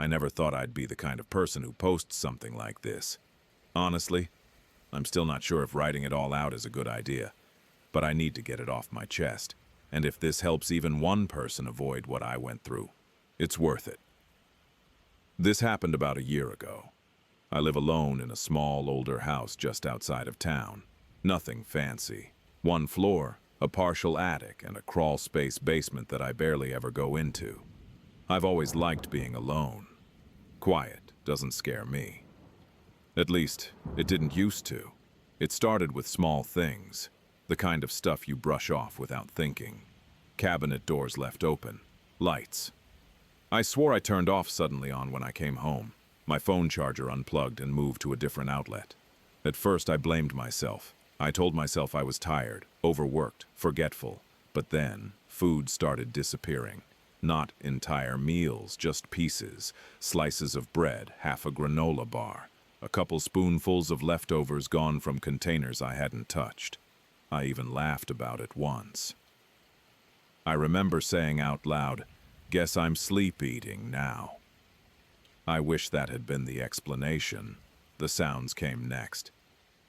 I never thought I'd be the kind of person who posts something like this. Honestly, I'm still not sure if writing it all out is a good idea, but I need to get it off my chest. And if this helps even one person avoid what I went through, it's worth it. This happened about a year ago. I live alone in a small, older house just outside of town. Nothing fancy. One floor, a partial attic, and a crawl-space basement that I barely ever go into. I've always liked being alone. Quiet doesn't scare me. At least, it didn't used to. It started with small things, the kind of stuff you brush off without thinking. Cabinet doors left open, lights. I swore I turned off suddenly on when I came home. My phone charger unplugged and moved to a different outlet. At first I blamed myself. I told myself I was tired, overworked, forgetful. But then, food started disappearing. Not entire meals, just pieces. Slices of bread, half a granola bar. A couple spoonfuls of leftovers gone from containers I hadn't touched. I even laughed about it once. I remember saying out loud, "Guess I'm sleep-eating now." I wish that had been the explanation. The sounds came next.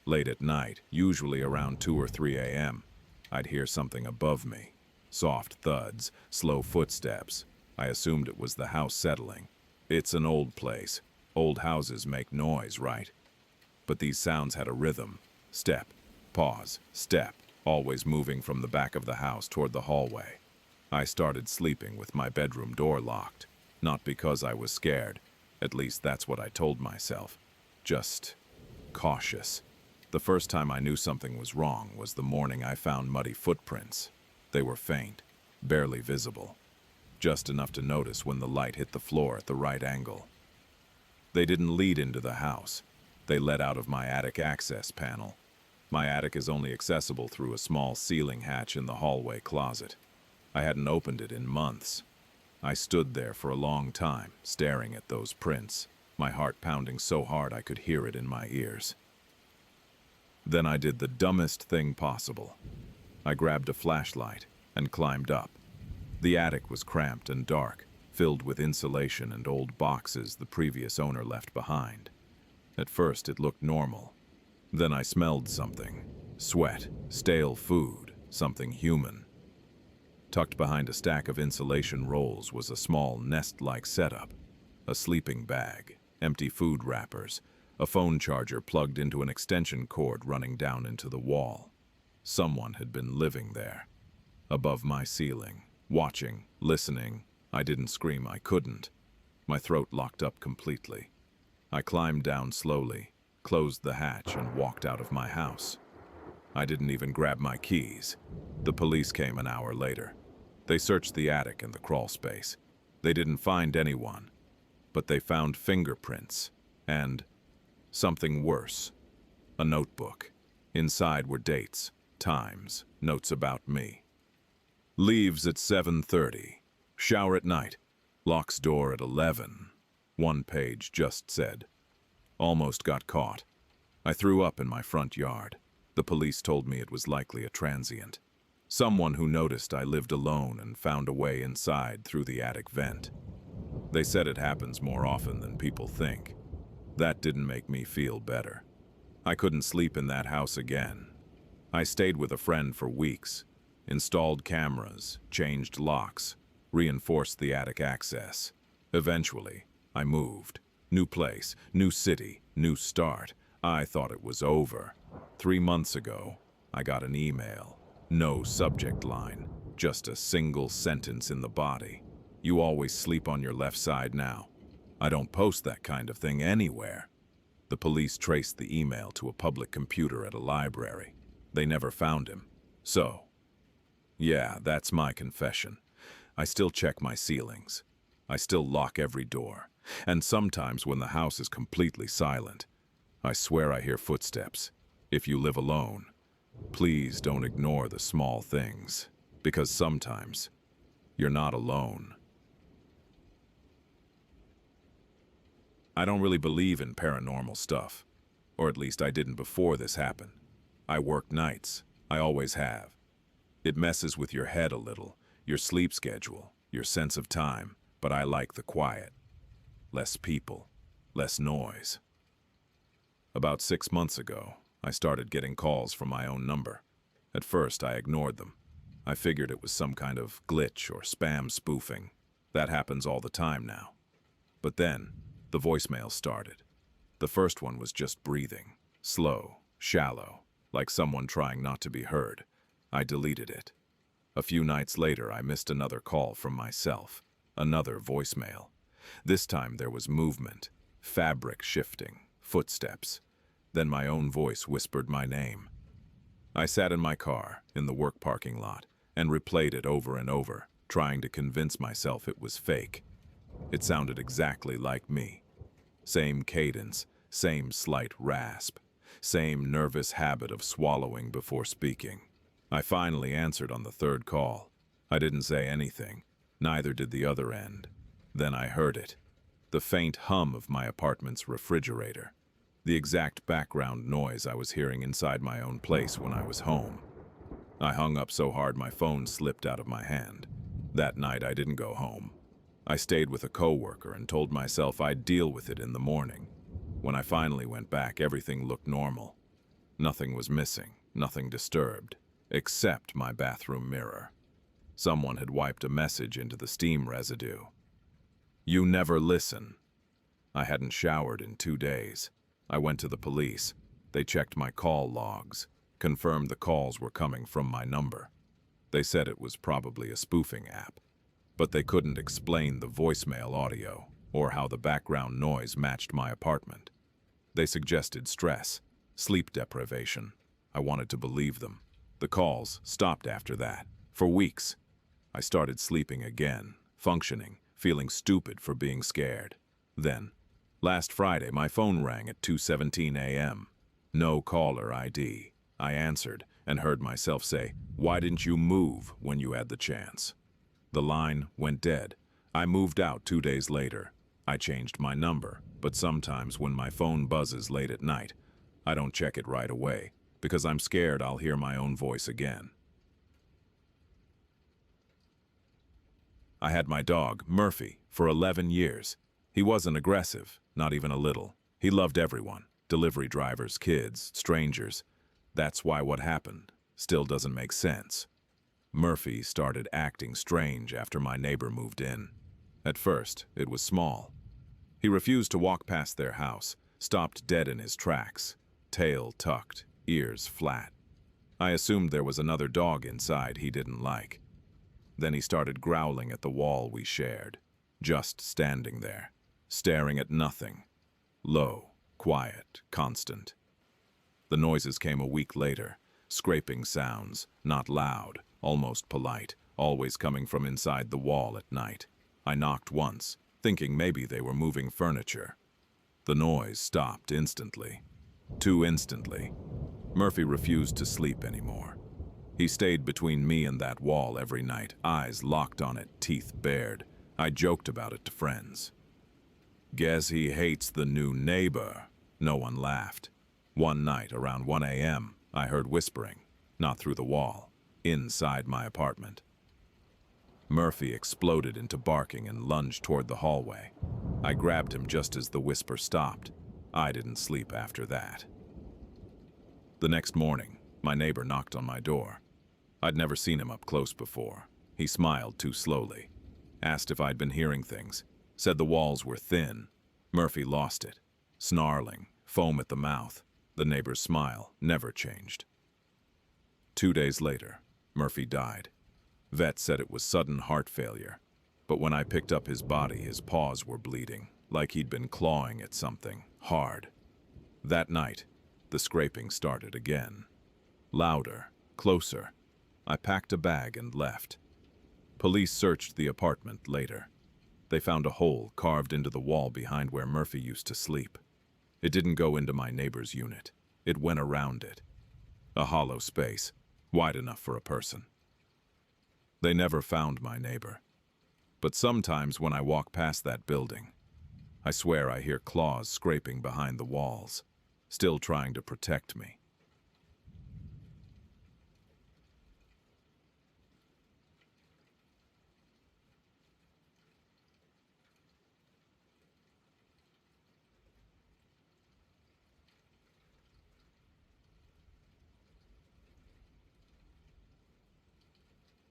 Late at night, usually around 2 or 3 a.m., I'd hear something above me. Soft thuds, slow footsteps. I assumed it was the house settling. It's an old place. Old houses make noise, right? But these sounds had a rhythm. Step, pause, step, always moving from the back of the house toward the hallway. I started sleeping with my bedroom door locked. Not because I was scared. At least that's what I told myself. Just cautious. The first time I knew something was wrong was the morning I found muddy footprints. They were faint, barely visible. Just enough to notice when the light hit the floor at the right angle. They didn't lead into the house. They led out of my attic access panel. My attic is only accessible through a small ceiling hatch in the hallway closet. I hadn't opened it in months. I stood there for a long time, staring at those prints, my heart pounding so hard I could hear it in my ears. Then I did the dumbest thing possible. I grabbed a flashlight and climbed up. The attic was cramped and dark, filled with insulation and old boxes the previous owner left behind. At first it looked normal. Then I smelled something. Sweat, stale food, something human. Tucked behind a stack of insulation rolls was a small nest-like setup. A sleeping bag, empty food wrappers, a phone charger plugged into an extension cord running down into the wall. Someone had been living there. Above my ceiling, watching, listening. I didn't scream, I couldn't. My throat locked up completely. I climbed down slowly, closed the hatch, and walked out of my house. I didn't even grab my keys. The police came an hour later. They searched the attic and the crawl space. They didn't find anyone, but they found fingerprints and something worse. A notebook. Inside were dates, times, notes about me. Leaves at 7:30. Shower at night. Locks door at 11. One page just said, "Almost got caught. I threw up in my front yard. The police told me it was likely a transient. Someone who noticed I lived alone and found a way inside through the attic vent. They said it happens more often than people think. That didn't make me feel better. I couldn't sleep in that house again. I stayed with a friend for weeks, installed cameras, changed locks, reinforced the attic access. Eventually, I moved. New place, new city, new start. I thought it was over. 3 months ago, I got an email. No subject line, just a single sentence in the body. "You always sleep on your left side now." I don't post that kind of thing anywhere. The police traced the email to a public computer at a library. They never found him. So, yeah, that's my confession. I still check my ceilings. I still lock every door. And sometimes when the house is completely silent, I swear I hear footsteps. If you live alone, please don't ignore the small things, because sometimes you're not alone. I don't really believe in paranormal stuff, or at least I didn't before this happened. I work nights. I always have. It messes with your head a little, your sleep schedule, your sense of time, but I like the quiet. less people, less noise. About 6 months ago, I started getting calls from my own number. At first, I ignored them. I figured it was some kind of glitch or spam spoofing. That happens all the time now. But then, the voicemail started. The first one was just breathing, slow, shallow, like someone trying not to be heard. I deleted it. A few nights later, I missed another call from myself, another voicemail. This time there was movement, fabric shifting, footsteps. Then my own voice whispered my name. I sat in my car, in the work parking lot, and replayed it over and over, trying to convince myself it was fake. It sounded exactly like me. Same cadence, same slight rasp, same nervous habit of swallowing before speaking. I finally answered on the third call. I didn't say anything, neither did the other end. Then I heard it. The faint hum of my apartment's refrigerator. The exact background noise I was hearing inside my own place when I was home. I hung up so hard my phone slipped out of my hand. That night I didn't go home. I stayed with a coworker and told myself I'd deal with it in the morning. When I finally went back, everything looked normal. Nothing was missing, nothing disturbed, except my bathroom mirror. Someone had wiped a message into the steam residue. "You never listen." I hadn't showered in 2 days. I went to the police. They checked my call logs, confirmed the calls were coming from my number. They said it was probably a spoofing app, but they couldn't explain the voicemail audio or how the background noise matched my apartment. They suggested stress, sleep deprivation. I wanted to believe them. The calls stopped after that, for weeks. I started sleeping again, functioning, feeling stupid for being scared. Then, last Friday, my phone rang at 2:17 a.m. No caller ID. I answered and heard myself say, "Why didn't you move when you had the chance?" The line went dead. I moved out 2 days later. I changed my number, but sometimes when my phone buzzes late at night, I don't check it right away because I'm scared I'll hear my own voice again. I had my dog, Murphy, for 11 years. He wasn't aggressive, not even a little. He loved everyone, delivery drivers, kids, strangers. That's why what happened still doesn't make sense. Murphy started acting strange after my neighbor moved in. At first, it was small. He refused to walk past their house, stopped dead in his tracks, tail tucked, ears flat. I assumed there was another dog inside he didn't like. Then he started growling at the wall we shared, just standing there, staring at nothing. Low, quiet, constant. The noises came a week later, scraping sounds, not loud, almost polite, always coming from inside the wall at night. I knocked once, thinking maybe they were moving furniture. The noise stopped instantly. Too instantly. Murphy refused to sleep anymore. He stayed between me and that wall every night, eyes locked on it, teeth bared. I joked about it to friends. "Guess he hates the new neighbor." No one laughed. One night, around 1 a.m., I heard whispering, not through the wall, inside my apartment. Murphy exploded into barking and lunged toward the hallway. I grabbed him just as the whisper stopped. I didn't sleep after that. The next morning, my neighbor knocked on my door. I'd never seen him up close before. He smiled too slowly, asked if I'd been hearing things, said the walls were thin. Murphy lost it, snarling, foam at the mouth. The neighbor's smile never changed. 2 days later, Murphy died. Vets said it was sudden heart failure, but when I picked up his body, his paws were bleeding, like he'd been clawing at something hard. That night, the scraping started again. Louder, closer. I packed a bag and left. Police searched the apartment later. They found a hole carved into the wall behind where Murphy used to sleep. It didn't go into my neighbor's unit. It went around it. A hollow space, wide enough for a person. They never found my neighbor. But sometimes when I walk past that building, I swear I hear claws scraping behind the walls, still trying to protect me.